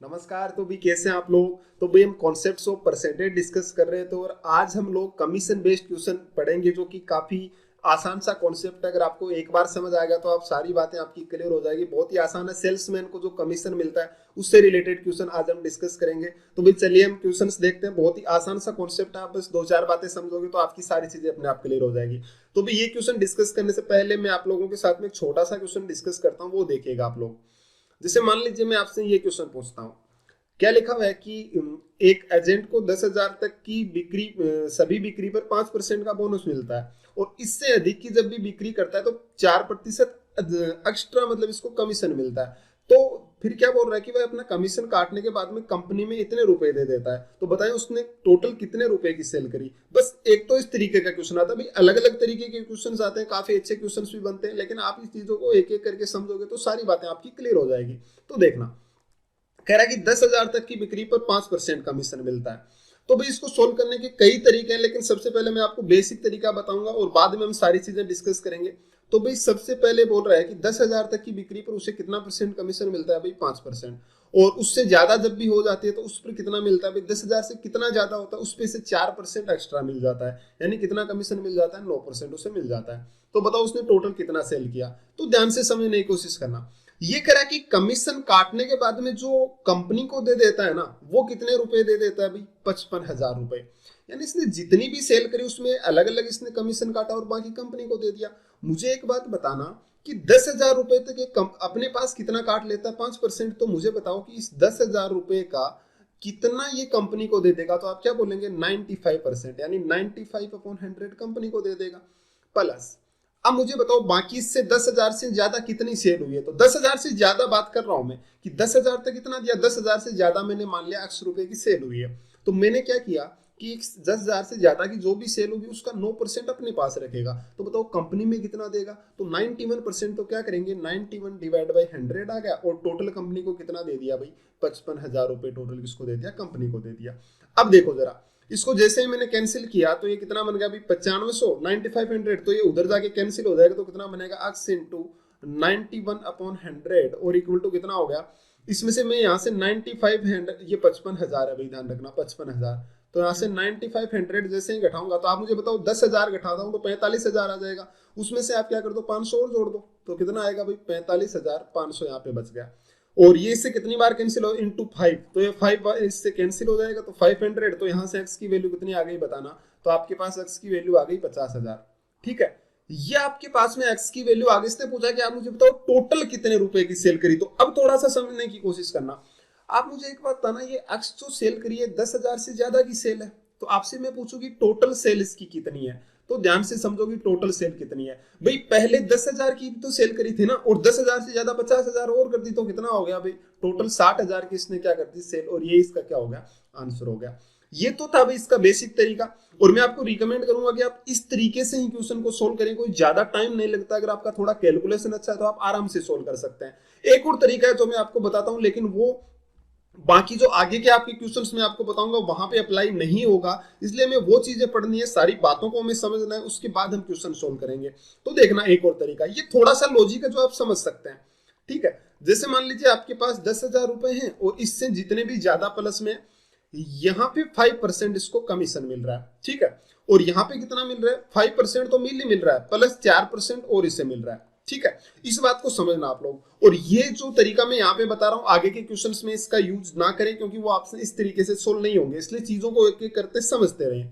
नमस्कार। तो भी कैसे हैं आप लोग। तो भाई हम कॉन्सेप्ट्स ऑफ परसेंटेज डिस्कस कर रहे थे और आज हम लोग कमीशन बेस्ड क्वेश्चन पढ़ेंगे जो कि काफी आसान सा कॉन्सेप्ट है। अगर आपको एक बार समझ आ गया तो आप सारी बातें आपकी क्लियर हो जाएगी। बहुत ही आसान है। सेल्समैन को जो कमीशन मिलता है उससे रिलेटेड क्वेश्चन आज हम डिस्कस करेंगे। तो भाई चलिए हम क्वेश्चंस देखते हैं। बहुत ही आसान सा कॉन्सेप्ट है। आप बस दो चार बातें समझोगे तो आपकी सारी चीजें अपने आप क्लियर हो जाएगी। तो भाई ये क्वेश्चन डिस्कस करने से पहले मैं आप लोगों के साथ में एक छोटा सा क्वेश्चन डिस्कस करता हूँ, वो देखिएगा आप लोग। जैसे मान लीजिए मैं आपसे ये क्वेश्चन पूछता हूँ, क्या लिखा हुआ है कि एक एजेंट को 10,000 तक की बिक्री सभी बिक्री पर 5% का बोनस मिलता है और इससे अधिक की जब भी बिक्री करता है तो 4% एक्स्ट्रा मतलब इसको कमीशन मिलता है। तो फिर क्या बोल रहा है कि वह अपना कमीशन काटने के बाद में कंपनी में इतने रुपए दे देता है। तो बताएं उसने टोटल कितने रुपए की सेल करी। बस एक तो इस तरीके का क्वेश्चन आता है। भाई अलग अलग तरीके के क्वेश्चन आते हैं, काफी अच्छे क्वेश्चन भी बनते हैं, लेकिन आप इस चीजों को एक एक करके समझोगे तो सारी बातें आपकी क्लियर हो जाएगी। तो देखना, कह रहा है कि 10,000 तक की बिक्री पर 5% कमीशन मिलता है। तो भाई इसको सोल्व करने के कई तरीके हैं, लेकिन सबसे पहले मैं आपको बेसिक तरीका बताऊंगा और बाद में हम सारी चीजें डिस्कस करेंगे। तो भाई सबसे पहले बोल रहा है कि 10,000 तक की बिक्री पर उसे कितना परसेंट कमीशन मिलता है। भाई 5%। और उससे ज्यादा जब भी हो जाती है तो उस पर कितना मिलता है। भाई 10,000 से कितना ज्यादा होता है उस पर से 4% एक्स्ट्रा मिल जाता है, यानी कितना कमीशन मिल जाता है, 9% उसे मिल जाता है। तो बताओ उसने टोटल कितना सेल किया। तो ध्यान से समझने की कोशिश करना। ये करा कि कमीशन काटने के बाद में जो कंपनी को दे देता है ना, वो कितने रुपए दे देता है। भाई 55,000 रुपए। यानी इसने जितनी भी सेल करी उसमें अलग अलग इसने कमीशन काटा और बाकी कंपनी को दे दिया। मुझे एक बात बताना कि 10,000 रुपए तक एक अपने पास कितना काट लेता है, 5%। तो मुझे बताओ कि इस 10,000 रुपए का कितना ये कंपनी को दे देगा। तो आप क्या बोलेंगे, 95%, यानी 95/100 कंपनी को दे देगा। प्लस अब मुझे बताओ बाकी इससे 10,000 से ज्यादा कितनी सेल हुई है। तो 10,000 से ज्यादा बात कर रहा हूं मैं कि 10,000 तक कितना दिया, 10,000 से ज्यादा मैंने मान लिया ₹100 की सेल हुई है। तो मैंने क्या किया कि 10,000 से ज्यादा की जो भी सेल होगी उसका 9% अपने पास रखेगा। तो बताओ कंपनी में कितना देगा। तो 91%। तो क्या करेंगे, 91/100 आ गया और टोटल कंपनी को कितना दे दिया। भाई 55,000 रुपए टोटल किसको दे दिया, कंपनी को दे दिया। अब देखो जरा, इसको जैसे ही मैंने कैंसिल किया तो ये कितना बन गया। 9500 9500, तो ये उधर जाके कैंसिल हो जाएगा। तो कितना बनेगा, x इंटू 91/100 और इक्वल टू कितना हो गया। इसमें से मैं यहाँ से 9500, ये 55,000 है भाई, ध्यान रखना 55,000। तो यहाँ से 9500 जैसे ही घटाऊंगा तो आप मुझे बताओ 10,000 घटाता हूँ तो 45,000 आ जाएगा। उसमें से आप क्या कर दो, 500 और जोड़ दो। तो कितना आएगा भाई, 45,500 यहाँ पे बच गया। और ये इससे कितनी बार कैंसिल हो, इंटू 5। तो ये 5 बार इससे कैंसिल हो जाएगा। तो 500, तो यहाँ से एक्स की वैल्यू कितनी आ गई बताना। तो आपके पास एक्स की वैल्यू आ गई 50,000। ठीक है, ये आपके पास में एक्स की वैल्यू आगे से पूछा कि आप मुझे बताओ टोटल कितने रुपए की सेल करी। तो अब थोड़ा सा समझने की कोशिश करना। आप मुझे एक बात बताना, ये एक्स जो सेल करी है 10,000 से ज्यादा की सेल है। तो आपसे मैं पूछूंगी टोटल सेल इसकी कितनी है। तो ध्यान से समझोगी टोटल सेल कितनी है। भाई पहले 10,000 की तो सेल करी थी ना, और 10,000 से ज्यादा 50,000 और कर दी तो कितना हो गया भाई, टोटल 60,000 की इसने क्या कर दी, सेल। और ये इसका क्या हो गया, आंसर हो गया। ये तो था भाई इसका बेसिक तरीका। और मैं आपको रिकमेंड करूंगा कि आप इस तरीके से ही क्वेश्चन को सोल्व करें। कोई ज्यादा टाइम नहीं लगता। अगर आपका थोड़ा कैलकुलेशन अच्छा है तो आप आराम से सोल्व कर सकते हैं। एक और तरीका है जो मैं आपको बताता हूं, लेकिन वो बाकी जो आगे के आपके क्वेश्चंस मैं आपको बताऊंगा वहां पे अप्लाई नहीं होगा। इसलिए हमें वो चीजें पढ़नी है, सारी बातों को हमें समझना है, उसके बाद हम क्वेश्चन सोल्व करेंगे। तो देखना एक और तरीका, ये थोड़ा सा लॉजिक है जो आप समझ सकते हैं। ठीक है, जैसे मान लीजिए आपके पास 10,000 रुपए हैं और इससे जितने भी ज्यादा प्लस में यहाँ पे 5% इसको कमीशन मिल रहा है। ठीक है, और यहाँ पे कितना मिल रहा है, 5% तो मिल ही मिल रहा है, प्लस 4% और इसे मिल रहा है। ठीक है, इस बात को समझना आप लोग। और ये जो तरीका मैं यहाँ पे बता रहा हूँ आगे के क्वेश्चंस में इसका यूज ना करें, क्योंकि वो आपसे इस तरीके से सोल्व नहीं होंगे। इसलिए चीजों को एक एक करते समझते रहे।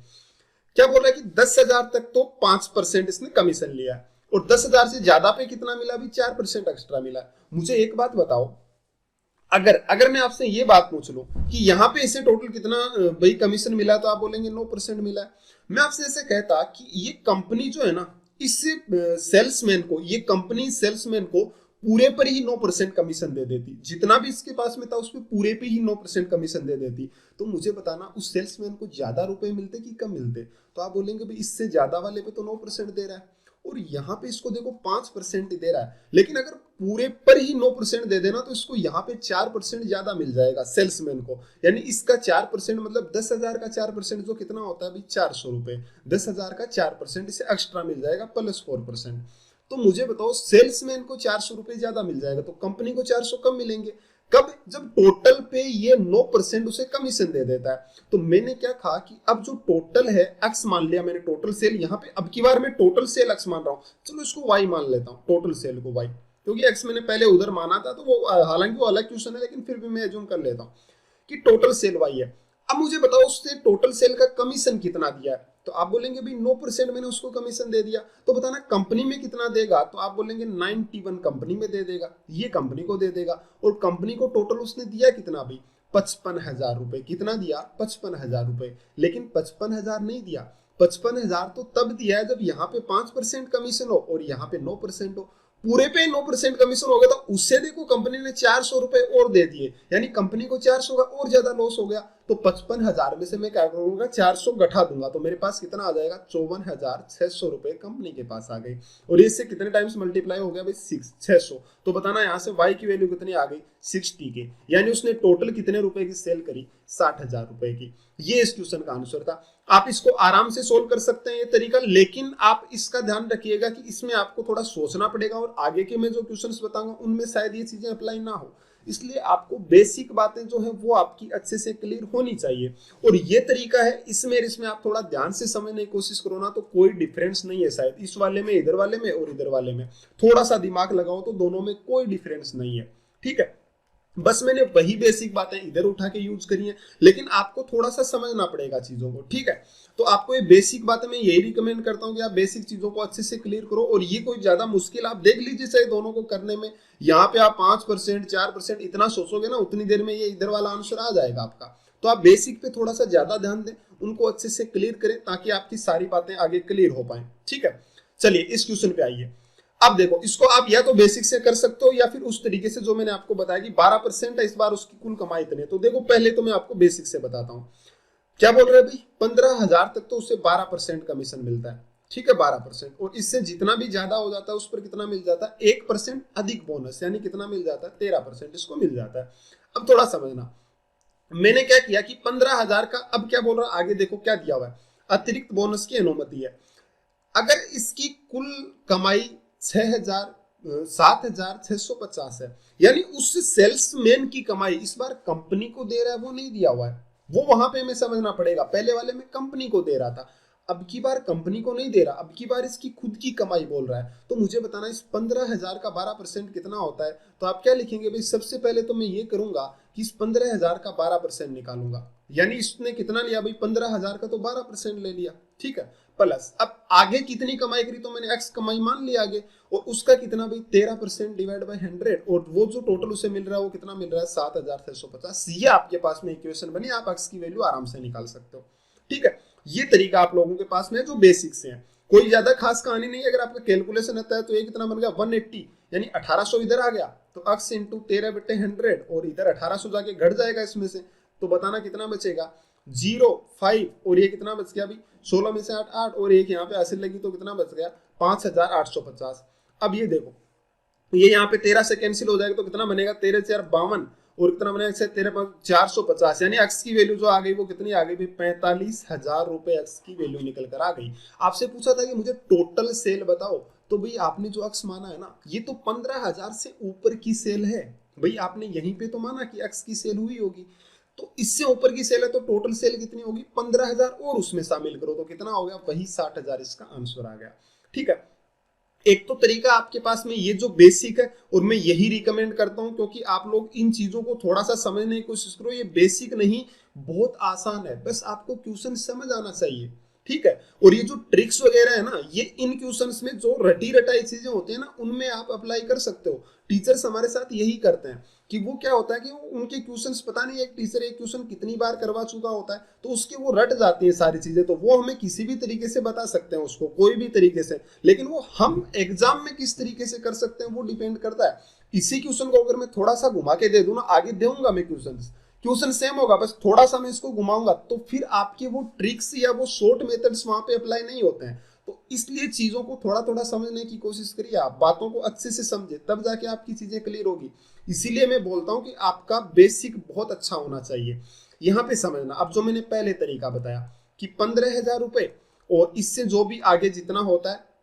क्या बोल रहा है कि 10,000 तक तो 5% इसने कमीशन लिया है और 10,000 से ज्यादा पे कितना मिला, भी 4% एक्स्ट्रा मिला। मुझे एक बात बताओ, अगर अगर मैं आपसे ये बात पूछ लूं कि यहाँ पे इसे टोटल कितना भाई कमीशन मिला, तो आप बोलेंगे 9% मिला है। मैं आपसे ऐसे कहता कि ये कंपनी जो है ना, इस सेल्समैन को, ये कंपनी सेल्समैन को पूरे पर ही 9% कमीशन दे देती। जितना भी इसके पास में था उस पर पूरे पे ही 9% कमीशन दे देती। तो मुझे बताना उस सेल्समैन को ज्यादा रुपए मिलते कि कम मिलते। तो आप बोलेंगे भाई इससे ज्यादा वाले पे तो 9% दे रहा है और यहाँ पे इसको देखो 5% ही दे रहा है। लेकिन अगर पूरे पर ही 9% दे देना तो इसको यहाँ पे 4% ज्यादा मिल जाएगा सेल्समैन को। यानी इसका 4% मतलब 10,000 का 4% जो कितना होता है अभी, 400 रुपए। 10,000 का 4% इसे एक्स्ट्रा मिल जाएगा प्लस 4%। तो मुझे बताओ सेल्समैन को 400 रुपए ज्यादा मिल जाएगा तो कंपनी को 400 कम मिलेंगे। कब? जब टोटल पे ये 9% उसे कमीशन दे देता है। तो मैंने क्या कहा कि अब जो टोटल है x मान लिया मैंने, टोटल सेल यहाँ पे अब की बार मैं टोटल सेल x मान रहा हूँ, चलो इसको y मान लेता हूँ, टोटल सेल को y, क्योंकि x मैंने पहले उधर माना था, तो वो हालांकि वो अलग क्वेश्चन है लेकिन फिर भी मैं एज्यूम कर लेता हूँ कि टोटल सेल y है। अब मुझे बताओ उससे टोटल सेल का कमीशन कितना दिया है, तो आप बोलेंगे भाई 9% मैंने उसको कमीशन दे दिया, तो बताना कंपनी में कितना देगा, तो आप बोलेंगे 91 कंपनी में दे देगा, ये कंपनी को दे देगा। और कंपनी को टोटल उसने दिया कितना भाई? 55,000 रुपए। कितना दिया? 55,000 रुपए। लेकिन 55,000 नहीं दिया, 55,000 तो तब दिया है जब यहाँ पे 5% कमीशन हो और यहाँ पे 9% हो। पूरे पे 9% कमीशन हो गया, तो उससे देखो कंपनी ने 400 रुपए और दे दिए, यानी कंपनी को 400 का और ज्यादा लॉस हो गया। तो 55,000 में से मैं क्या करूंगा? 400 घटा दूंगा, तो मेरे पास कितना आ जाएगा? 54,600 रुपए कंपनी के पास आ गई। और इससे कितने टाइम्स मल्टीप्लाई हो गया भाई? 600। तो बताना यहाँ से y की वैल्यू कितनी आ गई? 60 के, यानी उसने टोटल कितने रुपए की सेल करी? 60,000 रुपए की। ये इस क्वेश्चन का आंसर था। आप इसको आराम से सोल्व कर सकते हैं ये तरीका, लेकिन आप इसका ध्यान रखिएगा कि इसमें आपको थोड़ा सोचना पड़ेगा और आगे के मैं जो क्वेश्चंस बताऊंगा उनमें शायद ये चीजें अप्लाई ना हो, इसलिए आपको बेसिक बातें जो है वो आपकी अच्छे से क्लियर होनी चाहिए। और ये तरीका है, इसमें आप थोड़ा ध्यान से समझने की कोशिश करो ना, तो कोई डिफरेंस नहीं है शायद इस वाले में, इधर वाले में और इधर वाले में। थोड़ा सा दिमाग लगाओ तो दोनों में कोई डिफरेंस नहीं है, ठीक है। बस मैंने वही बेसिक बातें इधर उठा के यूज करी हैं, लेकिन आपको थोड़ा सा समझना पड़ेगा चीजों को, ठीक है। तो आपको ये बेसिक बातें मैं यही रिकमेंड करता हूं कि आप बेसिक चीजों को अच्छे से क्लियर करो। और ये कोई ज्यादा मुश्किल आप देख लीजिए चाहे दोनों को करने में, यहाँ पे आप 5% 4% इतना सोचोगे ना, उतनी देर में ये इधर वाला आंसर आ जाएगा आपका। तो आप बेसिक पे थोड़ा सा ज्यादा ध्यान दें, उनको अच्छे से क्लियर करें ताकि आपकी सारी बातें आगे क्लियर हो पाए, ठीक है। चलिए इस क्वेश्चन पे आइए। अब देखो इसको आप या तो बेसिक से कर सकते हो या फिर उस तरीके से जो मैंने आपको बताया कि 12% है इस बार उसकी कुल कमाई इतने। तो देखो पहले तो मैं आपको बेसिक से बताता हूं क्या बोल रहे हैं भाई। 15,000 तक तो उससे 12% कमीशन मिलता है, ठीक है, 12%। और इससे जितना भी ज्यादा हो जाता है उस पर कितना मिल जाता है? 1% अधिक बोनस, यानी कितना मिल जाता है? 13% इसको मिल जाता है। अब थोड़ा समझना, मैंने क्या किया कि 15,000 का, अब क्या बोल रहा है आगे देखो क्या दिया हुआ है, अतिरिक्त बोनस की अनुमति है। अगर इसकी कुल कमाई 7,650 है, यानी उस सेल्समैन की कमाई इस बार कंपनी को दे रहा है, वो नहीं दिया हुआ है, वो वहां पे हमें समझना पड़ेगा। पहले वाले में कंपनी को दे रहा था, अब की बार कंपनी को नहीं दे रहा, अब की बार इसकी खुद की कमाई बोल रहा है। तो मुझे बताना इस 15,000 का 12% कितना होता है। तो आप क्या लिखेंगे भाई? सबसे पहले तो मैं ये करूंगा कि इस 15,000 का 12% निकालूंगा, यानी इसने कितना लिया भाई? 15,000 का तो 12% ले लिया, ठीक है। प्लस अब आगे कितनी कमाई करी, तो मैंने एक्स कमाई मान लिया आगे, और उसका कितना भाई? 13% डिवाइड बाय 100, और वो जो टोटल उसे मिल रहा है वो कितना मिल रहा है? 7,650। ये आपके पास में इक्वेशन बनी, आप एक्स की वैल्यू आराम से निकाल सकते हो, ठीक है। ये तरीका आप लोगों के पास में जो बेसिक से है, कोई ज्यादा खास कहानी नहीं है। अगर आपका कैलकुलेशन आता है तो ये कितना बन गया? 180, यानी 1800 इधर आ गया, तो x इंटू 13/100, और इधर 1800 जाके घट जाएगा इसमें से, तो बताना कितना बचेगा? 0 5, और ये कितना बच गया भाई? 16 में से 8 8, और एक यहाँ पे हासिल लगी तो कितना बच गया? 5,850। अब ये देखो, ये यहाँ पे 13 से कैंसिल हो जाएगा तो कितना बनेगा? 13 4 52, और कितना बनेगा? 13 450, यानी एक्स की वैल्यू जो आ गई वो कितनी आ गई? 45,000 रुपए एक्स की वैल्यू निकल कर आ गई। आपसे पूछा था कि मुझे टोटल सेल बताओ, तो भाई आपने जो एक्स माना है ना, ये तो 15,000 से ऊपर की सेल है भाई। आपने यहीं पे तो माना कि एक्स की सेल हुई होगी, तो इससे ऊपर की सेल है, तो टोटल सेल कितनी होगी? 15,000, और उसमें शामिल करो तो कितना हो गया? वही 60,000 इसका आंसर आ गया, ठीक है। एक तो तरीका आपके पास में ये जो बेसिक है, और मैं यही रिकमेंड करता हूं क्योंकि आप लोग इन चीजों को थोड़ा सा समझने की कोशिश करो। ये बेसिक नहीं, बहुत आसान है, बस आपको क्वेश्चन समझ आना चाहिए, ठीक है। और ये जो ट्रिक्स वगैरह है ना, ये इन क्वेश्चंस में जो रटी रटाई चीजें होती है ना, उनमें आप अप्लाई कर सकते हो। टीचर्स हमारे साथ यही करते हैं कि वो क्या होता है कि उनके क्वेश्चंस पता नहीं एक टीचर एक क्वेश्चन कितनी बार करवा चुका होता है, तो उसके वो रट जाती है सारी चीजें। तो वो हमें किसी भी तरीके से बता सकते हैं उसको, कोई भी तरीके से, लेकिन वो हम एग्जाम में किस तरीके से कर सकते हैं वो डिपेंड करता है। इसी क्वेश्चन को अगर मैं थोड़ा सा घुमा के दे दूं ना, आगे दूंगा मैं क्वेश्चन सेम होगा, बस थोड़ा सा मैं इसको घुमाऊंगा, तो फिर आपके वो ट्रिक्स या वो शॉर्ट मेथड्स वहां पे अप्लाई नहीं होते हैं। तो इसलिए चीजों को थोड़ा थोड़ा समझने की कोशिश करिए, आप बातों को अच्छे से समझे, तब जाके आपकी चीजें क्लियर होगी। इसीलिए मैं बोलता हूं कि आपका बेसिक बहुत अच्छा होना चाहिए। यहाँ पे समझना, अब जो मैंने पहले तरीका बताया कि 15,000 रुपए, और इससे जो भी आगे जितना होता है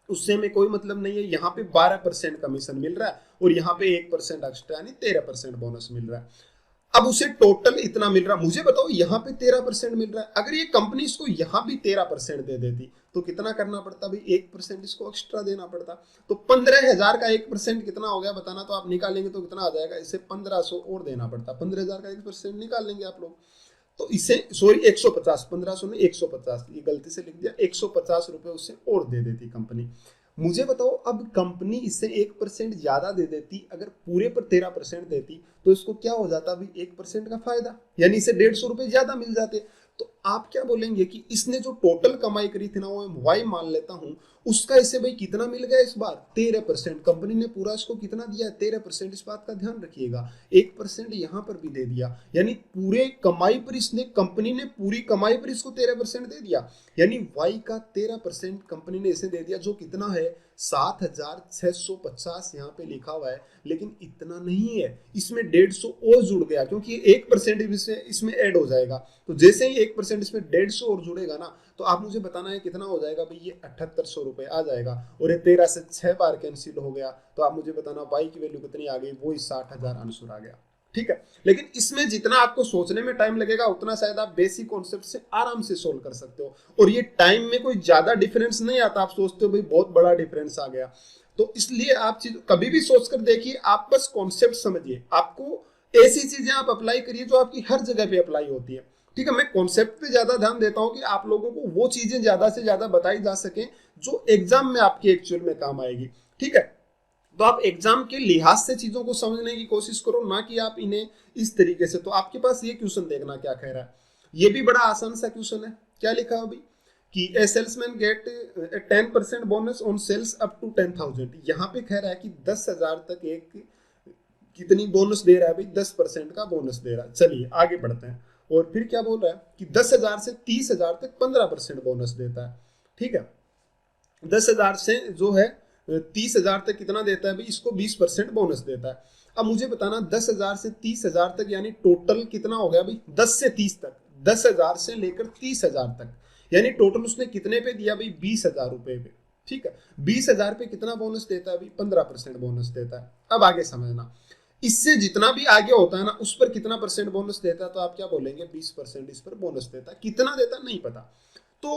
उससे में कोई मतलब नहीं है। यहाँ पे 12% कमीशन मिल रहा है, और यहाँ पे 1% एक्स्ट्रा यानी 13% बोनस मिल रहा है। अब उसे टोटल इतना मिल रहा है। मुझे बताओ यहाँ पे 13% मिल रहा है, अगर ये कंपनी इसको यहाँ भी 13% दे देती तो कितना करना पड़ता भाई, 1% इसको एक्स्ट्रा देना पड़ता। तो 15,000 का 1% कितना हो गया बताना, तो आप निकालेंगे तो कितना आ जाएगा, इसे 1500 और देना पड़ता। 15,000 का 1% निकाल लेंगे आप लोग, तो इसे सॉरी 150, 1500 नहीं 150, ये गलती से लिख दिया, 150 रुपए उससे और दे देती कंपनी। मुझे बताओ अब कंपनी इससे 1% ज्यादा दे देती, अगर पूरे पर 13% देती तो इसको क्या हो जाता भाई, 1% का फायदा, यानी इसे 150 रुपए ज्यादा मिल जाते। तो आप क्या बोलेंगे कि इसने जो टोटल कमाई करी थी ना, वो वाई मान लेता हूं, उसका इसे भाई कितना मिल गया इस बार, 13%। कंपनी ने पूरा इसको कितना दिया है, 13%। इस बात का ध्यान रखिएगा, 1% यहाँ पर भी दे दिया, यानी पूरे कमाई पर इसने, कंपनी ने पूरी कमाई पर इसको 13% दे दिया, यानी वाई का 13% कंपनी ने इसे दे दिया, जो कितना है 7,650 यहाँ पे लिखा हुआ है। लेकिन इतना नहीं है, इसमें 150 और जुड़ गया, क्योंकि 1% इसमें ऐड हो जाएगा। तो जैसे ही 1% इसमें 150 और जुड़ेगा ना, तो आप मुझे बताना है कितना हो जाएगा भाई, ये 7800 रुपए आ जाएगा। और ये 13 से 6 बार कैंसिल हो गया, तो आप मुझे बताना वाई की वैल्यू कितनी आ गई, वो 60,000 आंसर आ गया। ठीक है, लेकिन इसमें जितना आपको सोचने में टाइम लगेगा, उतना शायद आप बेसिक कॉन्सेप्ट से आराम से सोल्व कर सकते हो। और ये टाइम में कोई ज्यादा डिफरेंस नहीं आता, आप सोचते हो भाई बहुत बड़ा डिफरेंस आ गया, तो इसलिए आप चीज कभी भी सोच कर देखिए, आप बस कॉन्सेप्ट समझिए, आपको ऐसी चीजें आप अप्लाई करिए जो आपकी हर जगह पे अप्लाई होती है। ठीक है, मैं कॉन्सेप्ट पे ज्यादा ध्यान देता हूं कि आप लोगों को वो चीजें ज्यादा से ज्यादा बताई जा सके जो एग्जाम में आपके एक्चुअल में काम आएगी। ठीक है, तो आप एग्जाम के लिहाज से चीजों को समझने की कोशिश करो, ना कि आप इन्हें इस तरीके से। तो आपके पास ये क्वेश्चन देखना क्या कह रहा है, ये भी बड़ा आसान सा क्वेश्चन है। क्या लिखा है अभी कि a salesman get 10% bonus on sales up to 10,000। यहाँ पे कह रहा है कि 10,000 तक एक कितनी बोनस दे रहा है भाई, 10% का बोनस दे रहा है। चलिए आगे बढ़ते हैं, और फिर क्या बोल रहा है कि 10,000 से 30,000 तक 15% बोनस देता है। ठीक है, 10,000 से जो है 30,000 तक कितना देता है भाई, इसको 20% बोनस देता है। अब मुझे बताना 10,000 से 30,000 तक यानी टोटल कितना हो गया भाई, 10 से 30 तक, 10,000 से लेकर 30,000 तक, यानी टोटल उसने कितने पे दिया भाई, 20,000 रुपए पे। ठीक है, 20,000 पे कितना बोनस देता है भाई, 15% बोनस देता है। अब आगे समझना, इससे जितना भी आगे होता है ना, उस पर कितना परसेंट बोनस देता है, तो आप क्या बोलेंगे, 20% इस पर बोनस देता है। कितना देता नहीं पता। तो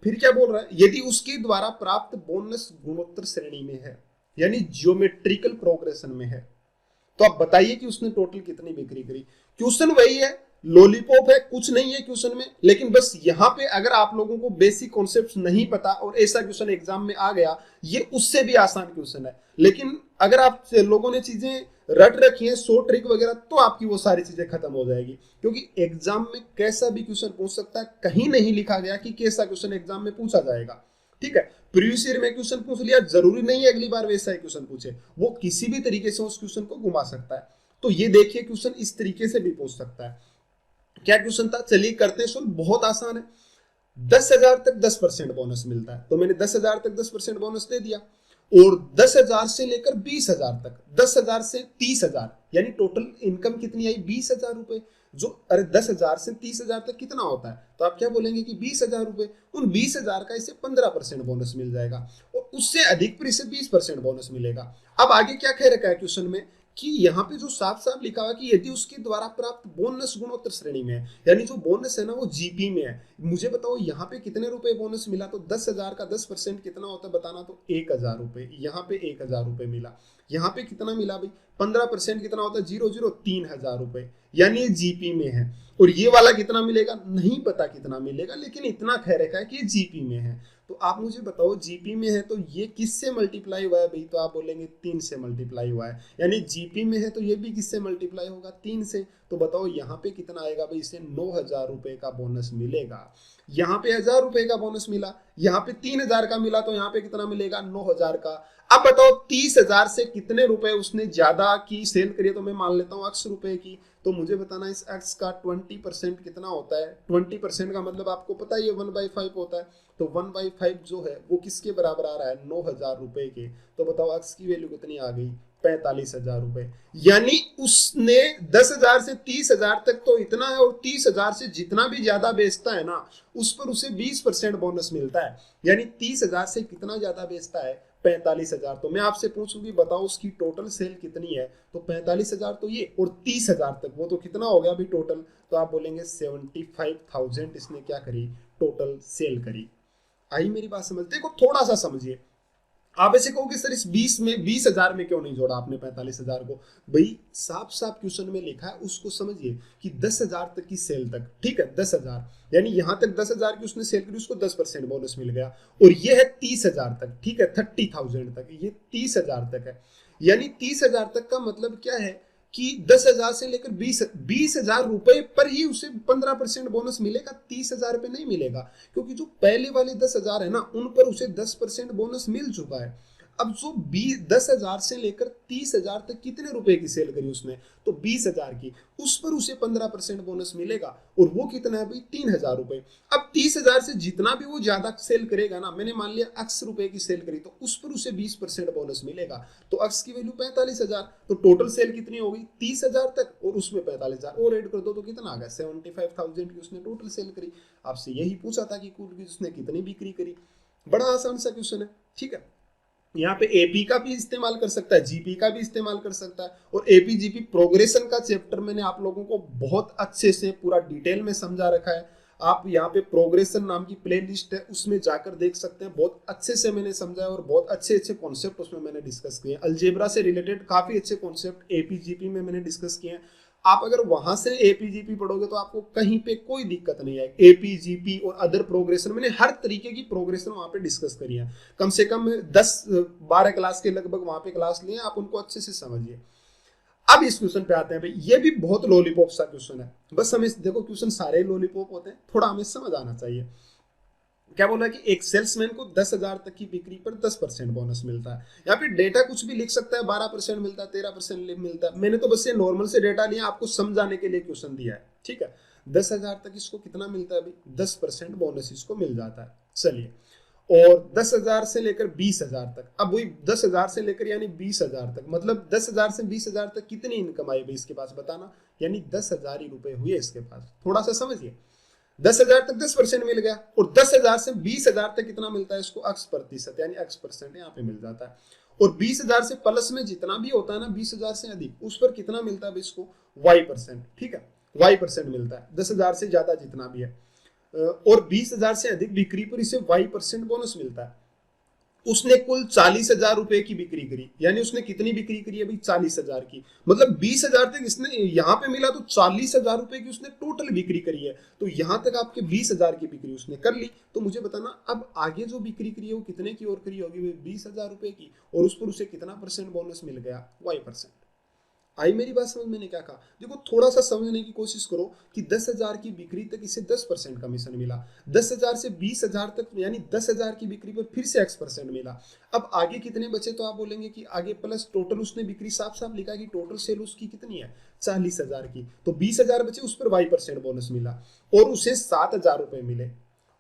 फिर क्या बोल रहा है, यदि उसके द्वारा प्राप्त बोनस गुणोत्तर श्रेणी में है, यानी जियोमेट्रिकल प्रोग्रेशन में है, तो आप बताइए कि उसने टोटल कितनी बिक्री करी। क्वेश्चन वही है, लॉलीपॉप है, कुछ नहीं है क्वेश्चन में, लेकिन बस यहाँ पे अगर आप लोगों को बेसिक कॉन्सेप्ट्स नहीं पता और ऐसा क्वेश्चन एग्जाम में आ गया, ये उससे भी आसान क्वेश्चन है। लेकिन अगर आप लोगों ने चीजें रट रखी है, सो ट्रिक वगैरह, तो आपकी वो सारी चीजें खत्म हो जाएगी। क्योंकि एग्जाम में कैसा भी क्वेश्चन पूछ सकता है, कहीं नहीं लिखा गया कि कैसा क्वेश्चन एग्जाम में पूछा जाएगा। ठीक है, प्रीवियस ईयर में क्वेश्चन पूछ लिया, जरूरी नहीं है अगली बार वैसा ही क्वेश्चन पूछे, वो किसी भी तरीके से उस क्वेश्चन को घुमा सकता है। तो ये देखिए क्वेश्चन इस तरीके से भी पूछ सकता है। क्या क्वेश्चन था, चलिए करते हैं सोल्व, बहुत आसान है। 10,000 तक 10% बोनस मिलता है, तो मैंने 10,000 तक 10% बोनस दे दिया। और 10,000 से लेकर 20,000 तक, 10,000 से 30,000, यानी टोटल इनकम कितनी आई, 20,000 रुपए। जो अरे 10,000 से 30,000 तक कितना होता है, तो आप क्या बोलेंगे कि 20,000 रुपए। उन 20,000 का इसे 15% बोनस मिल जाएगा, और उससे अधिक पर इसे 20% बोनस मिलेगा। अब आगे क्या कह रखा है क्वेश्चन में कि यहाँ पे जो साफ साफ लिखा हुआ कि यदि उसके द्वारा प्राप्त बोनस गुणोत्तर श्रेणी में है, यानी जो बोनस है ना वो जीपी में है। मुझे बताओ यहाँ पे कितने रुपए बोनस मिला, तो 10,000 का 10% कितना होता है बताना, तो 1,000 रुपए। यहाँ पे 1,000 रुपए मिला, यहाँ पे कितना मिला भाई, 15% कितना होता है, 3,000 रुपए, यानी ये जीपी में है। और ये वाला कितना मिलेगा नहीं पता कितना मिलेगा, लेकिन इतना कह रखा है कि ये जीपी में है। तो आप मुझे बताओ जीपी में है तो ये किससे मल्टीप्लाई हुआ है भाई, तो आप बोलेंगे 3 से मल्टीप्लाई हुआ है, यानी जीपी में है तो ये भी किससे मल्टीप्लाई होगा, 3 से। तो बताओ यहाँ पे कितना आएगा भाई, इसे 9,000 रुपए का बोनस मिलेगा। यहाँ पे 1,000 रुपए का बोनस मिला, यहाँ पे 3,000 का मिला, तो यहाँ पे कितना मिलेगा, 9,000 का। अब बताओ 30,000 से कितने रुपए उसने ज्यादा की सेल करी, तो मैं मान लेता हूँ x रुपए की। तो मुझे बताना इस x का 20% कितना होता है। 20% का मतलब आपको पता ही है 1/5 होता है। तो 1/5 जो है वो किसके बराबर आ रहा है, 9,000 रुपए के। तो बताओ x की वैल्यू कितनी आ गई, 45,000 रुपए। यानी उसने 10,000 से 30,000 तक तो इतना है, और 30,000 से जितना भी ज्यादा बेचता है ना, उस पर उसे 20% बोनस मिलता है। यानी 30,000 से कितना ज्यादा बेचता है, 45,000। तो मैं आपसे पूछूंगी बताओ उसकी टोटल सेल कितनी है, तो 45,000 तो ये, और 30,000 तक वो तो कितना हो गया अभी टोटल, तो आप बोलेंगे 75,000 इसने क्या करी, टोटल सेल करी। आई मेरी बात समझ? देखो थोड़ा सा समझिए। आप ऐसे कहोगे सर इस 20,000 में क्यों नहीं जोड़ा आपने 45,000 को? भाई साफ साफ क्वेश्चन में लिखा है, उसको समझिए कि 10,000 तक की सेल तक, ठीक है 10,000, यानी यहां तक 10,000 की उसने सेल करी, उसको 10% बोनस मिल गया। और ये है 30,000 तक, ठीक है 30,000 तक, ये 30,000 तक है। यानी 30,000 तक का मतलब क्या है कि 10,000 से लेकर 20,000 रुपए पर ही उसे 15% बोनस मिलेगा, 30,000 पे नहीं मिलेगा। क्योंकि जो पहले वाले 10,000 है ना, उन पर उसे 10% बोनस मिल चुका है। अब जो 10,000 से लेकर 30,000 तक कितने रुपए की सेल करी उसने, तो 20,000 की, उस पर उसे 15% बोनस मिलेगा। और वो कितना है भाई, 3,000 रुपए। अब 30,000 से जितना भी वो ज्यादा सेल करेगा ना, मैंने मान लिया X रुपए की सेल करी, तो उस पर उसे 20% बोनस मिलेगा। तो X की वैल्यू 45,000, तो टोटल सेल कितनी हो गई 30,000 तक, और उसमें 45,000 और ऐड कर दो तो कितना आ गया 75,000 की उसने टोटल सेल करी। आपसे यही पूछा था कि कुल उसने कितनी बिक्री करी। बड़ा आसान सा क्वेश्चन है, ठीक है। यहाँ पे एपी का भी इस्तेमाल कर सकता है, जीपी का भी इस्तेमाल कर सकता है। और एपी जीपी प्रोग्रेशन का चैप्टर मैंने आप लोगों को बहुत अच्छे से पूरा डिटेल में समझा रखा है। आप यहाँ पे प्रोग्रेशन नाम की प्लेलिस्ट है, उसमें जाकर देख सकते हैं। बहुत अच्छे से मैंने समझाया और बहुत अच्छे अच्छे कॉन्सेप्ट उसमें मैंने डिस्कस किए। अलजेब्रा से रिलेटेड काफी अच्छे कॉन्सेप्ट एपी जीपी में मैंने डिस्कस किए हैं। आप अगर वहां से एपीजीपी पढ़ोगे तो आपको कहीं पे कोई दिक्कत नहीं आएगी। एपीजीपी और अदर प्रोग्रेशन, मैंने हर तरीके की प्रोग्रेशन वहां पे डिस्कस करी है। कम से कम 10-12 क्लास के लगभग वहां पे क्लास लिए, आप उनको अच्छे से समझिए। अब इस क्वेश्चन पे आते हैं भाई, ये भी बहुत लॉलीपॉप सा क्वेश्चन है। बस हमें देखो, क्वेश्चन सारे लॉलीपॉप होते हैं, थोड़ा हमें समझ आना चाहिए। क्या बोला कि एक सेल्समैन को 10,000 तक की बिक्री पर 10% बोनस मिलता है। यहाँ पे डेटा कुछ भी लिख सकता है, 12% मिलता है, 13% मिलता है। मैंने तो बस ये नॉर्मल से डेटा लिया, आपको समझाने के लिए क्वेश्चन दिया है, ठीक है। 10,000 तक इसको कितना मिलता है अभी, 10% बोनस इसको मिल जाता है। चलिए, और 10,000 से लेकर 20,000 तक, अब वही 10,000 से लेकर यानी 20,000 तक, मतलब 10,000 से 20,000 तक कितनी इनकम आई भाई इसके पास, बताना। यानी 10,000 ही रुपए हुए इसके पास। थोड़ा सा समझिए, 10,000 तक 10% मिल गया, और 10,000 से 20,000 तक कितना मिलता है इसको, X प्रतिशत, यानी X% यहाँ पे मिल जाता है। और 20,000 से प्लस में जितना भी होता है ना, 20,000 से अधिक, उस पर कितना मिलता है इसको, Y%, ठीक है, Y% मिलता है 10,000 से ज्यादा जितना भी है। और 20,000 से अधिक बिक्री पर इसे Y% बोनस मिलता है। उसने कुल 40,000 रुपए की बिक्री करी, यानी उसने कितनी बिक्री करी है भाई, 40,000 की। मतलब 20,000 तक इसने यहाँ पे मिला, तो 40,000 रुपए की उसने टोटल बिक्री करी है। तो यहां तक आपके 20,000 की बिक्री उसने कर ली। तो मुझे बताना, अब आगे जो बिक्री करी है वो कितने की और करी होगी, 20,000 रुपए की, और उस पर उसे कितना परसेंट बोनस मिल गया, Y%। आई मेरी बात समझ? मैंने क्या कहा, देखो थोड़ा सा समझने की कोशिश करो कि 10,000 की बिक्री तक इसे 10% कमीशन मिला, 10,000 से 20,000 तक यानी 10,000 की बिक्री पर फिर से X% मिला। अब आगे कितने बचे, तो आप बोलेंगे कि आगे प्लस टोटल उसने बिक्री साफ साफ लिखा कि टोटल सेल उसकी कितनी है, 40,000 की। तो 20,000 बचे, उस पर Y% बोनस मिला, और उसे 7,000 रुपए मिले।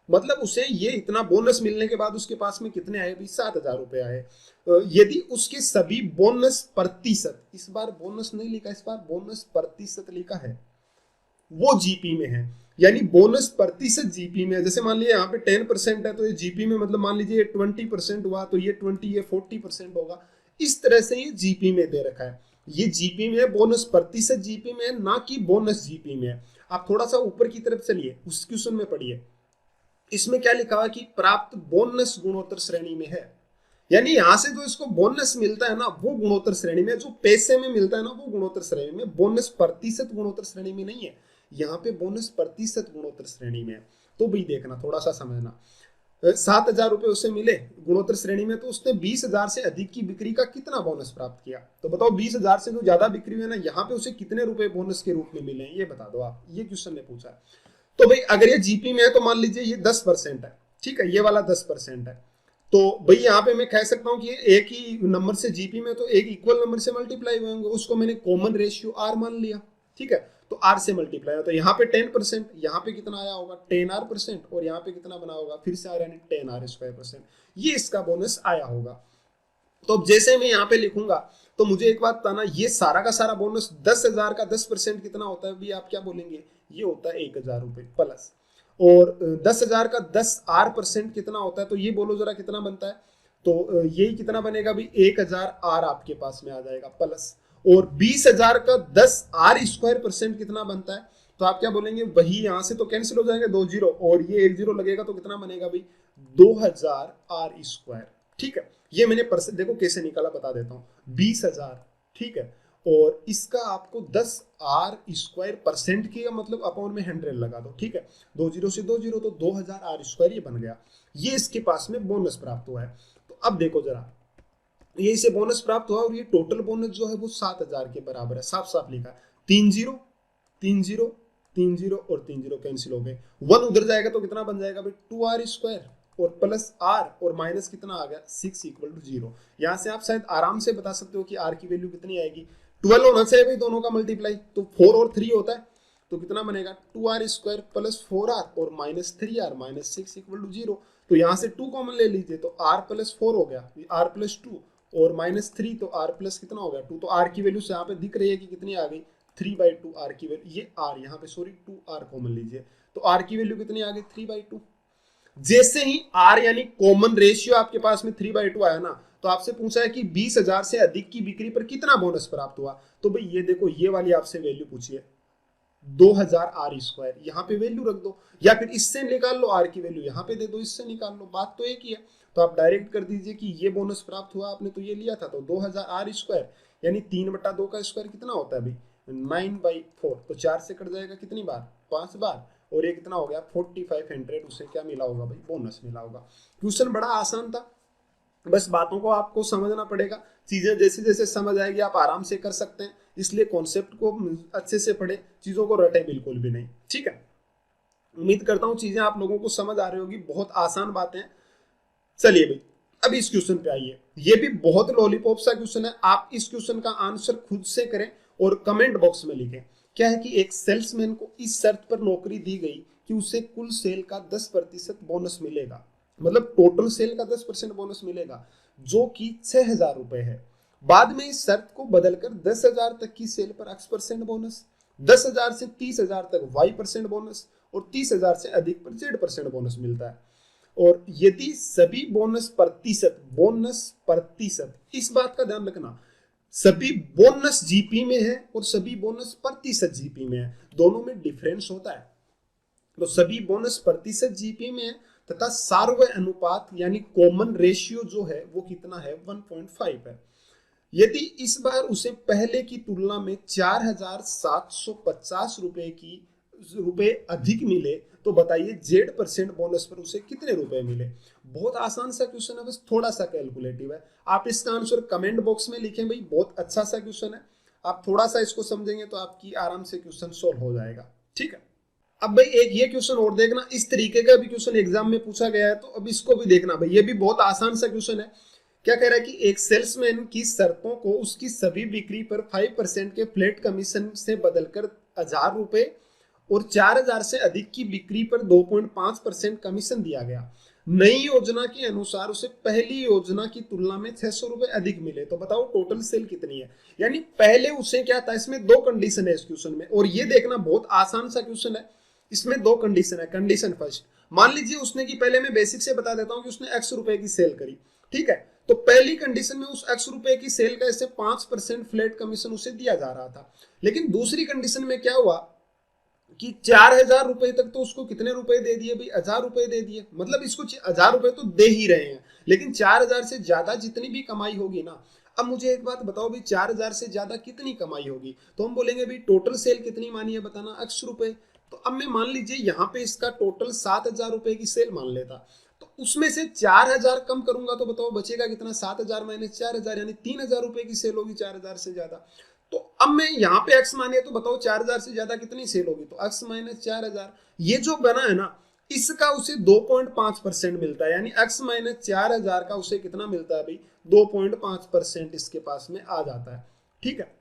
मतलब उसे ये इतना बोनस मिलने के बाद उसके पास में कितने आए भी, 7,000 रुपए आए। यदि उसके सभी बोनस प्रतिशत, इस बार बोनस नहीं लिखा, इस बार बोनस प्रतिशत लिखा है, वो जीपी में है। यानी बोनस प्रतिशत जीपी में है। जैसे मान लीजिए यहाँ पे 10% है, तो ये जीपी में, मतलब मान लीजिए 20% हुआ, तो ये 20, ये 40% होगा। इस तरह से ये जीपी में दे रखा है। ये जीपी में है, बोनस प्रतिशत जीपी में है, ना कि बोनस जीपी में है। आप थोड़ा सा ऊपर की तरफ चलिए, उस क्वेश्चन में पढ़िए। इसमें क्या लिखा हुआ कि प्राप्त बोनस गुणोत्तर श्रेणी में है। यानी यहां से जो इसको बोनस मिलता है ना, वो गुणोत्तर श्रेणी में, जो पैसे में मिलता है ना, वो गुणोत्तर श्रेणी में, बोनस प्रतिशत गुणोत्तर श्रेणी में नहीं है। यहाँ पे बोनस प्रतिशत गुणोत्तर श्रेणी में है। तो भी देखना, थोड़ा सा समझना। 7,000 रुपए उसे मिले गुणोत्तर श्रेणी में, तो उसने 20,000 से अधिक की बिक्री का कितना बोनस प्राप्त किया। तो बताओ 20,000 से जो ज्यादा बिक्री हुई है ना, यहाँ पे उसे कितने रुपए बोनस के रूप में मिले, ये बता दो आप। ये क्वेश्चन ने पूछा है। तो भाई अगर ये जीपी में है, तो मान लीजिए ये 10% है, ठीक है, ये वाला 10% है। तो भाई यहाँ पे मैं कह सकता हूँ कि एक ही नंबर से जीपी में, तो एक इक्वल नंबर से मल्टीप्लाई होंगे, उसको मैंने कॉमन रेशियो R मान लिया, ठीक है। तो R से मल्टीप्लाई, तो यहाँ पे 10%, यहाँ पे कितना आया होगा 10R%, और यहाँ पे कितना बना होगा फिर से R, यानी 10R²%। ये इसका बोनस आया होगा। तो अब जैसे मैं यहाँ पे लिखूंगा तो मुझे एक बात बताना, ये सारा का सारा बोनस 10,000 का 10% कितना होता है भी, आप क्या बोलेंगे, ये होता है 1,000 रुपए प्लस। और 10,000 का 10R% कितना होता है, तो ये बोलो जरा कितना बनता है, तो यही कितना बनेगा भी 1,000 R आपके पास में आ जाएगा प्लस। और 20,000 का 10R² % कितना बनता है, तो आप क्या बोलेंगे, वही यहां से तो कैंसिल हो जाएंगे 2 जीरो और ये 1 जीरो लगेगा, तो कितना बनेगा भाई 2,000R²। ठीक है, ये मैंने परसेंट देखो कैसे निकाला बता देता हूँ, 20,000, ठीक है, और इसका आपको 10R² % की मतलब अपॉन में 100 लगा दो, ठीक है, 2 जीरो से 2 जीरो तो 2,000R² ये बन गया, ये इसके पास में बोनस प्राप्त हुआ है। तो अब देखो जरा, ये इसे बोनस प्राप्त हुआ और ये टोटल बोनस जो है वो 7,000 के बराबर है, साफ साफ लिखा है, 3 जीरो 3 जीरो 3 जीरो और 3 जीरो कैंसिल हो गए, 1 उधर जाएगा तो कितना बन जाएगा भाई 2R² और प्लस R और माइनस कितना आ गया 6 = 0। यहां से आप शायद आराम से बता सकते हो कि R की वैल्यू कितनी आएगी, 12 होना चाहिए भाई दोनों का मल्टीप्लाई, तो 4 और 3 होता है, तो कितना बनेगा 2R² प्लस 4R और माइनस 3R माइनस 6 = 0। तो यहां से 2 कॉमन ले लीजिए तो R प्लस 4 हो गया, R प्लस 2 और माइनस 3 तो R प्लस कितना हो गया 2, तो R की वैल्यू से यहाँ पे दिख रही है कि कितनी आ गई 3/2 R की वैल्यू, ये R यहाँ पे सॉरी 2R कॉमन लीजिए, तो R की वैल्यू कितनी आ गई 3/2। जैसे ही R यानी कॉमन रेशियो आपके पास में 3/2 आया ना, तो आपसे पूछा है कि 20,000 से अधिक की बिक्री पर कितना बोनस प्राप्त हुआ, तो भाई ये देखो ये वाली आपसे वैल्यू पूछी है 2,000R², यहाँ पे वैल्यू रख दो, या फिर इससे निकाल लो R की वैल्यू यहाँ पे दे दो, इससे निकाल लो, बात तो एक ही है। तो आप डायरेक्ट कर दीजिए कि ये बोनस प्राप्त हुआ आपने तो ये लिया था, तो 2,000R² यानी 3/2 का स्क्वायर कितना होता है भाई 9/4, तो 4 से कट जाएगा कितनी बार 5 बार, और ये कितना हो गया 4,500, उसे क्या मिला होगा भाई बोनस मिला होगा। क्वेश्चन बड़ा आसान था, बस बातों को आपको समझना पड़ेगा, चीजें जैसे जैसे समझ आएगी आप आराम से कर सकते हैं, इसलिए कॉन्सेप्ट को अच्छे से पढ़े, चीजों को रटे बिल्कुल भी नहीं, ठीक है। उम्मीद करता हूं चीजें आप लोगों को समझ आ रही होगी, बहुत आसान बातें। चलिए भाई अब इस क्वेश्चन पे आइए, ये भी बहुत लॉलीपॉप सा क्वेश्चन है, आप इस क्वेश्चन का आंसर खुद से करें और कमेंट बॉक्स में लिखें। क्या है कि एक सेल्समैन को इस शर्त पर नौकरी दी गई कि उसे कुल सेल का 10% बोनस मिलेगा, मतलब टोटल सेल का 10% बोनस मिलेगा, जो कि 6,000 रुपए है। बाद में इस शर्त को बदलकर 10,000 तक की सेल पर X% बोनस, 10,000 से 30,000 तक Y% बोनस और 30,000 से अधिक पर Z% बोनस मिलता है। और यदि सभी बोनस प्रतिशत, इस बात का ध्यान रखना, सभी बोनस जीपी में है और सभी बोनस प्रतिशत जीपी में है, दोनों में डिफरेंस होता है। तो सभी बोनस प्रतिशत जीपी में है तथा सार्वय अनुपात यानी कॉमन रेशियो जो है वो कितना है 1.5 है। यदि इस बार उसे पहले की तुलना में 4,750 रुपए अधिक मिले तो बताइए Z% बोनस पर उसे कितने रुपए मिले। बहुत आसान सा क्वेश्चन है, बस थोड़ा सा कैलकुलेटिव है। आप इसका आंसर कमेंट बॉक्स में लिखें भाई, बहुत अच्छा सा क्वेश्चन है, आप थोड़ा सा इसको समझेंगे तो आपकी आराम से क्वेश्चन सोल्व हो जाएगा, ठीक है। अब भाई एक ये क्वेश्चन और देखना, इस तरीके का भी क्वेश्चन एग्जाम में पूछा गया है, तो अब इसको भी देखना भाई, ये भी बहुत आसान सा क्वेश्चन है। क्या कह रहा है कि एक सेल्समैन की शर्तों को उसकी सभी बिक्री पर 5% के फ्लैट कमीशन से बदलकर 1,000 रुपए और 4,000 से अधिक की बिक्री पर 2.5% कमीशन दिया गया। नई योजना के अनुसार उसे पहली योजना की तुलना में 600 रुपए अधिक मिले, तो बताओ टोटल सेल कितनी है। यानी पहले उसे क्या था, इसमें दो कंडीशन है इस क्वेश्चन में, और ये देखना बहुत आसान सा क्वेश्चन है, इसमें दो कंडीशन है। कंडीशन फर्स्ट, मान लीजिए उसने की पहले मैं बेसिक से बता देता हूं कि उसने X रुपए की सेल करी, ठीक है, तो पहली कंडीशन में उस X रुपए की सेल का ऐसे 5% फ्लैट कमीशन उसे दिया जा रहा था। लेकिन दूसरी कंडीशन में क्या हुआ कि 4,000 रुपए तक तो उसको कितने रुपए दे दिए भाई 1,000 रुपए दे दिए, मतलब इसको 1,000 रुपए तो दे ही रहे हैं, लेकिन 4,000 से ज्यादा जितनी भी कमाई होगी ना, अब मुझे एक बात बताओ भाई 4,000 से ज्यादा कितनी कमाई होगी, तो हम बोलेंगे भाई टोटल सेल कितनी मानी है बताना X रुपए। तो अब मैं मान लीजिए यहाँ पे इसका टोटल 7,000 रुपए की सेल मान लेता, तो उसमें से 4,000 कम करूंगा तो बताओ बचेगा कितना, 7,000 माइनस 4,000 यानी 3,000 रुपए की सेल होगी 4,000 से ज्यादा। तो अब मैं यहाँ पे X मानिए तो बताओ 4,000 से ज्यादा कितनी सेल होगी, तो X माइनस 4,000, ये जो बना है ना इसका उसे 2.5% मिलता है, यानी X माइनस 4,000 का उसे कितना मिलता है भाई 2.5% इसके पास में आ जाता है, ठीक है।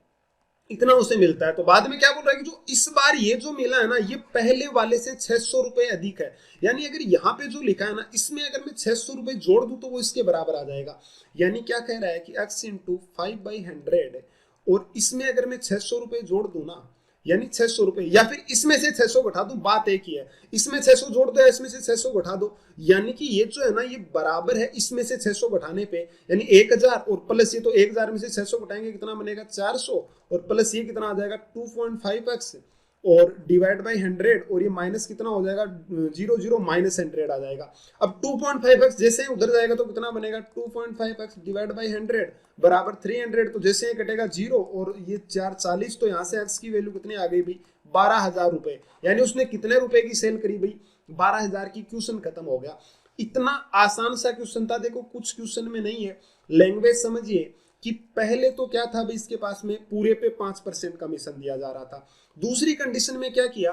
इतना उसे मिलता है। तो बाद में क्या बोल रहा है कि जो इस बार ये जो मिला है ना, ये पहले वाले से 600 रुपए अधिक है। यानी अगर यहाँ पे जो लिखा है ना, इसमें अगर मैं 600 रुपए जोड़ दूं तो वो इसके बराबर आ जाएगा। यानी क्या कह रहा है कि x इंटू 5/100, और इसमें अगर मैं 600 रुपए जोड़ दूं ना, यानी 600 रुपए, या फिर इसमें से 600 घटा दूं, बात एक ही है। इसमें 600 जोड़ दो या इसमें से 600 घटा दो, यानी कि ये जो है ना ये बराबर है इसमें से 600 घटाने पे, यानी 1000 और प्लस ये, तो 1000 में से 600 घटाएंगे कितना बनेगा 400, और प्लस ये कितना आ जाएगा 2.5x, और डिवाइड बाई 100, और ये माइनस कितना हो जाएगा 00 माइनस 100 आ जाएगा। अब 2.5x जैसे उधर जाएगा तो कितना बनेगा 2.5x डिवाइड बाई 100 बराबर 300, तो जैसे ही कटेगा 0 और ये 440, तो यहाँ से x की वैल्यू कितनी आ गई भाई 12,000 रुपए। यानी उसने कितने रुपए की सेल करी भाई 12,000 की। क्वेश्चन खत्म हो गया। इतना आसान सा क्वेश्चन था। देखो कुछ क्वेश्चन में नहीं है, लैंग्वेज समझिए कि पहले तो क्या था भाई इसके पास में पूरे पे 5% कमीशन दिया जा रहा था। दूसरी कंडीशन में क्या किया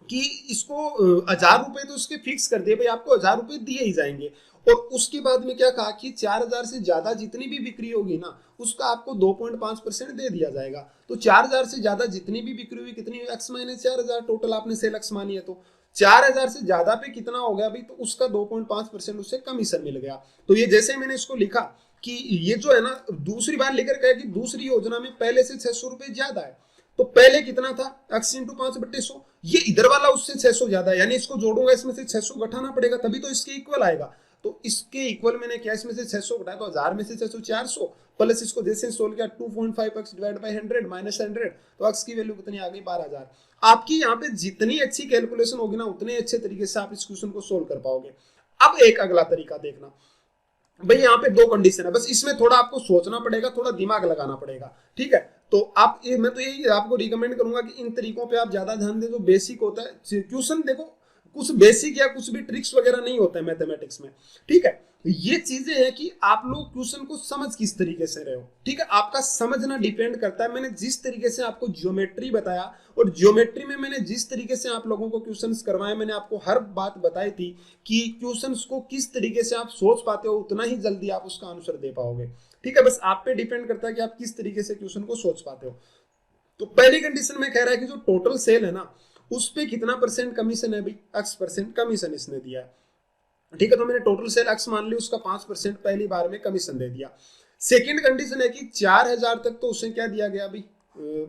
कि इसको 1000 रुपए तो उसके फिक्स कर दिए भाई, आपको 1000 रुपए दिए ही जाएंगे। और उसके बाद में क्या कहा कि 4000 से ज्यादा जितनी भी बिक्री होगी ना उसका आपको 2.5% दे दिया जाएगा। तो 4000 से ज्यादा जितनी भी बिक्री हुई, कितनी x माइनस 4000, टोटल आपने सेल x मानी है, तो 4000 से ज्यादा पे कितना हो गया भाई, तो उसका 2.5% उससे कमीशन मिल गया। तो ये जैसे मैंने इसको लिखा कि ये जो है ना दूसरी बार लेकर गया कि दूसरी योजना में पहले से 600 रुपए ज्यादा है। तो पहले कितना था x इंटू 5/100, ये इधर वाला उससे 600 ज्यादा है, यानी इसको जोड़ूंगा इसमें से 600 घटाना पड़ेगा तभी तो इसके इक्वल आएगा। तो इसके इक्वल मैंने क्या इसमें से 600 घटाया, तो 1000 में से 600 400, प्लस इसको जैसे सोल्व किया 2.5x डिवाइड बाई 100 माइनस 100, तो x की वैल्यू कितनी आ गई 12,000। आपकी यहाँ पे जितनी अच्छी कैलकुलेशन होगी ना उतने अच्छे तरीके से आप इस क्वेश्चन को सोल्व कर पाओगे। अब एक अगला तरीका देखना भाई, यहाँ पे दो कंडीशन है, बस इसमें थोड़ा आपको सोचना पड़ेगा, थोड़ा दिमाग लगाना पड़ेगा, ठीक है। तो आप मैं तो यही आपको रिकमेंड करूंगा कि इन तरीकों पे आप ज्यादा ध्यान दें जो बेसिक होता है क्वेश्चन। देखो कुछ बेसिक या कुछ भी ट्रिक्स वगैरह नहीं होता है मैथमेटिक्स में, ठीक है। ये चीजें हैं कि आप लोग क्वेश्चन को समझ किस तरीके से रहे हो, ठीक है। आपका समझना डिपेंड करता है। मैंने जिस तरीके से आपको ज्योमेट्री बताया और ज्योमेट्री में मैंने जिस तरीके से आप लोगों को क्वेश्चंस करवाए, मैंने आपको हर बात बताई थी कि क्वेश्चंस को किस तरीके से आप सोच पाते हो उतना ही जल्दी आप उसका आंसर दे पाओगे, ठीक है। बस आप पे डिपेंड करता है कि आप किस तरीके से क्वेश्चन को सोच पाते हो। तो पहली कंडीशन में कह रहा है कि जो टोटल सेल है ना उस पे कितना परसेंट कमीशन है भाई, x% कमीशन इसने दिया है, ठीक है। तो मैंने टोटल सेल x मान ली, उसका 5% पहली बार में कमीशन दे दिया। सेकंड कंडीशन है कि 4000 तक तो उसे क्या दिया गया भाई,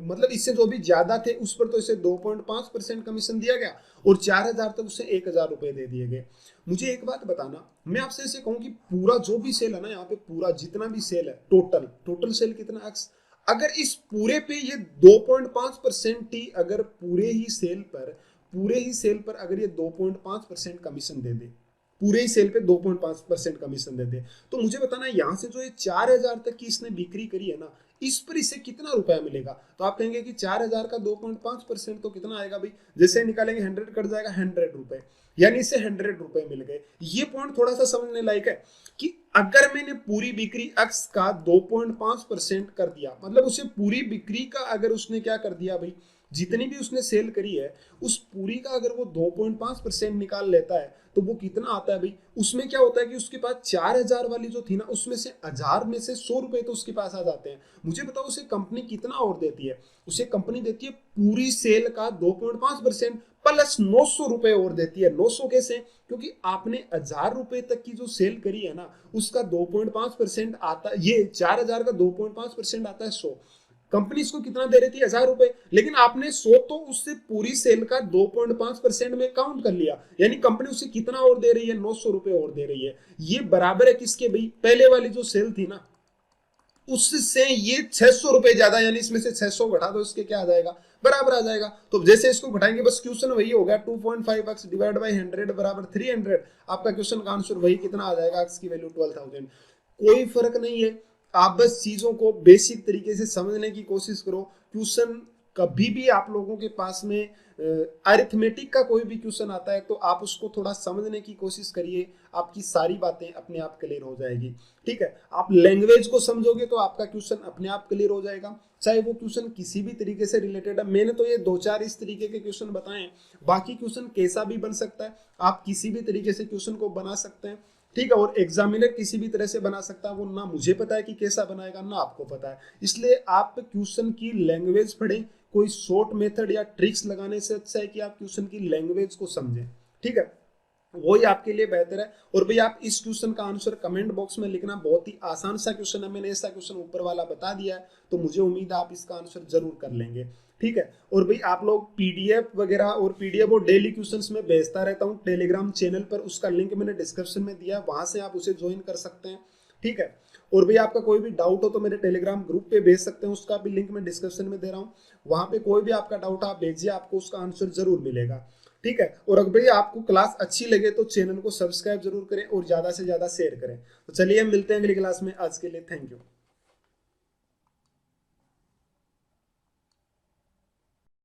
मतलब इससे जो भी ज्यादा थे उस पर तो इसे 2.5% कमीशन दिया गया, और 4000 तक उसे 1000 रुपए दे दिए गए। मुझे एक बात बताना, मैं आपसे ऐसे कहूं कि पूरा जो भी सेल है ना यहाँ पे, पूरा जितना भी सेल है टोटल सेल कितना x, अगर इस पूरे पे ये 2.5% ही, अगर पूरे ही सेल पर अगर ये 2.5% कमीशन दे दे, पूरे ही सेल पे 2.5% कमीशन दे दे, तो मुझे बताना यहाँ से जो ये 4000 तक की इसने बिक्री करी है ना, इस पर इसे कितना रुपया मिलेगा। तो आप कहेंगे कि 4000 का 2.5% तो कितना आएगा भाई, जैसे निकालेंगे 100 कट जाएगा 100 रुपए, यानी इसे 100 रुपए मिल गए। ये पॉइंट थोड़ा सा समझने लायक है कि अगर मैंने पूरी बिक्री x का 2.5% कर दिया, मतलब उसे पूरी बिक्री का अगर उसने क्या कर दिया भाई, जितनी भी उसने सेल करी है उस पूरी का अगर वो 2.5% निकाल लेता है तो वो कितना आता है भाई। उसमें क्या होता है कि उसके पास 4000 वाली जो थी ना उसमें से 1000 में से 100 रुपए तो उसके पास आ जाते हैं। मुझे बताओ उसे कंपनी कितना और देती है, उसे कंपनी देती है पूरी सेल का 2.5% प्लस 900 रुपए और देती है। 900 कैसे, क्योंकि आपने 1000 रुपए तक की जो सेल करी है ना उसका 2.5% आता है, ये 4000 का 2.5% आता है 100। कंपनी इसको कितना दे रही थी 1000 रुपए, लेकिन आपने 100 तो उससे पूरी सेल का 2.5% में काउंट कर लिया, यानी कंपनी उसे कितना और दे रही है 900 रुपए और दे रही है। ये बराबर है किसके भाई, पहले वाली जो सेल थी ना उससे ये 600 रुपए ज्यादा, यानी इसमें से 600 घटा दो इसके क्या आ जाएगा, बराबर आ जाएगा। तो जैसे इसको घटाएंगे बस क्वेश्चन वही हो गया 2.5x डिवाइड बाई 100 बराबर 300। आपका क्वेश्चन का आंसर वही कितना आ जाएगा, x की वैल्यू 12,000। कोई फर्क नहीं है, आप बस चीजों को बेसिक तरीके से समझने की कोशिश करो। क्वेश्चन कभी भी आप लोगों के पास में अरिथमेटिक का कोई भी क्वेश्चन आता है तो आप उसको थोड़ा समझने की कोशिश करिए, आपकी सारी बातें अपने आप क्लियर हो जाएगी, ठीक है। आप लैंग्वेज को समझोगे तो आपका क्वेश्चन अपने आप क्लियर हो जाएगा, चाहे वो क्वेश्चन किसी भी तरीके से रिलेटेड है। मैंने तो ये 2-4 इस तरीके के क्वेश्चन बताए हैं, बाकी क्वेश्चन कैसा भी बन सकता है, आप किसी भी तरीके से क्वेश्चन को बना सकते हैं। ठीक है। और एग्जामिनर किसी भी तरह से बना सकता है, वो ना मुझे पता है कि कैसा बनाएगा ना आपको पता है। इसलिए आप क्वेश्चन की लैंग्वेज पढ़ें, कोई शॉर्ट मेथड या ट्रिक्स लगाने से अच्छा है कि आप क्वेश्चन की लैंग्वेज को समझें। ठीक है, वही आपके लिए बेहतर है। और भाई आप इस क्वेश्चन का आंसर कमेंट बॉक्स में लिखना, बहुत ही आसान सा क्वेश्चन है, मैंने ऐसा क्वेश्चन ऊपर वाला बता दिया है, तो मुझे उम्मीद है आप इसका आंसर जरूर कर लेंगे। ठीक है, और भाई आप लोग पीडीएफ वगैरह और पीडीएफ और डेली क्वेश्चंस में भेजता रहता हूँ टेलीग्राम चैनल पर, उसका लिंक मैंने डिस्क्रिप्शन में दिया है, वहां से आप उसे ज्वाइन कर सकते हैं। ठीक है, और भाई आपका कोई भी डाउट हो तो मेरे टेलीग्राम ग्रुप पे भेज सकते हैं, उसका भी लिंक मैं डिस्क्रिप्शन में दे रहा हूँ, वहां पे कोई भी आपका डाउट आप भेजिए, आपको उसका आंसर जरूर मिलेगा। ठीक है, और अगर भाई आपको क्लास अच्छी लगे तो चैनल को सब्सक्राइब जरूर करें और ज्यादा से ज्यादा शेयर करें। तो चलिए मिलते हैं अगली क्लास में, आज के लिए थैंक यू।